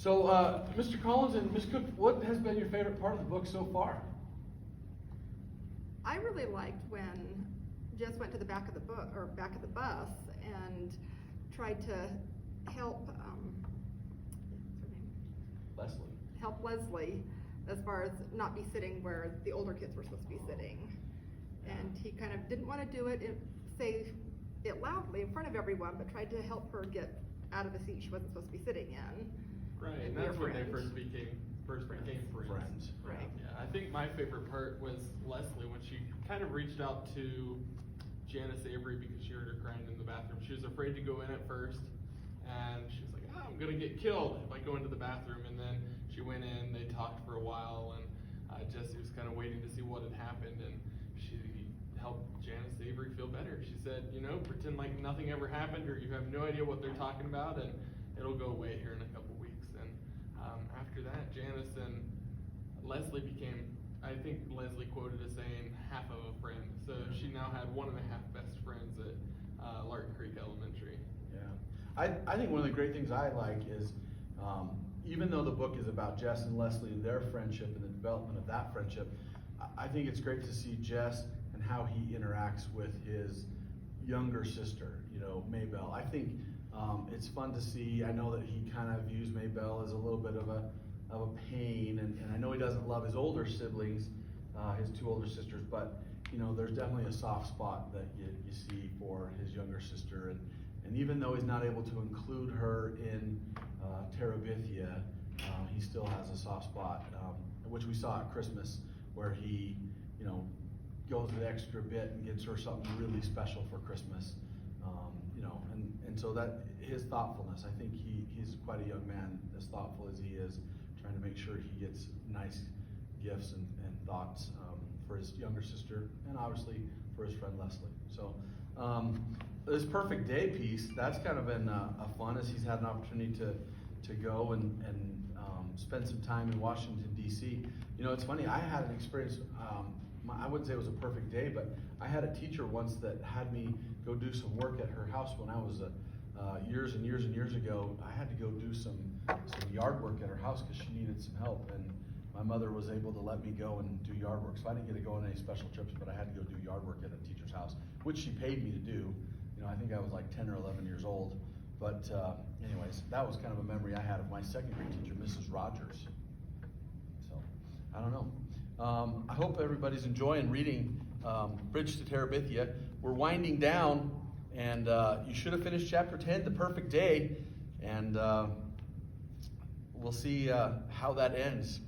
So, Mr. Collins and Ms. Cook, what has been your favorite part of the book so far? I really liked when Jess went to the back of the book, or back of the bus, and tried to help, what's her name? Leslie. Help Leslie as far as not be sitting where the older kids were supposed to be sitting. And he kind of didn't want to do it and say it loudly in front of everyone, but tried to help her get out of a seat she wasn't supposed to be sitting in. Right, And and be a that's when they friend. first became friends. Right. Yeah, I think my favorite part was Leslie when she kind of reached out to Janice Avery because she heard her crying in the bathroom. She was afraid to go in at first, and she was like, I'm gonna get killed if I go into the bathroom. And then she went in, they talked for a while, and Jessie was kind of waiting to see what had happened, and she helped Janice Avery feel better. She said, pretend like nothing ever happened, or you have no idea what they're talking about, and it'll go away here in a couple weeks. And after that, Janice and Leslie became, I think Leslie quoted as saying, half of a friend. So she now had 1.5 best friends at Lark Creek Elementary. Yeah. I think one of the great things I like is, even though the book is about Jess and Leslie and their friendship and the development of that friendship, I think it's great to see Jess and how he interacts with his younger sister, Maybelle. I think it's fun to see. I know that he kind of views Maybelle as a little bit of a pain, and I know he doesn't love his older siblings, his 2 older sisters, but there's definitely a soft spot that you see for his younger sister, and even though he's not able to include her in To Terabithia, he still has a soft spot, which we saw at Christmas, where he goes the extra bit and gets her something really special for Christmas, and so that his thoughtfulness, I think he's quite a young man, as thoughtful as he is, trying to make sure he gets nice gifts and thoughts for his younger sister, and obviously for his friend Leslie. So this perfect day piece, that's kind of been a fun, as he's had an opportunity to go and spend some time in Washington, D.C. It's funny, I had an experience, I wouldn't say it was a perfect day, but I had a teacher once that had me go do some work at her house when I was years and years and years ago. I had to go do some yard work at her house because she needed some help, and my mother was able to let me go and do yard work. So I didn't get to go on any special trips, but I had to go do yard work at a teacher's house, which she paid me to do. I think I was like 10 or 11 years old. But anyways, that was kind of a memory I had of my second grade teacher, Mrs. Rogers. So, I don't know. I hope everybody's enjoying reading Bridge to Terabithia. We're winding down, and you should have finished chapter 10, The Perfect Day, and we'll see how that ends.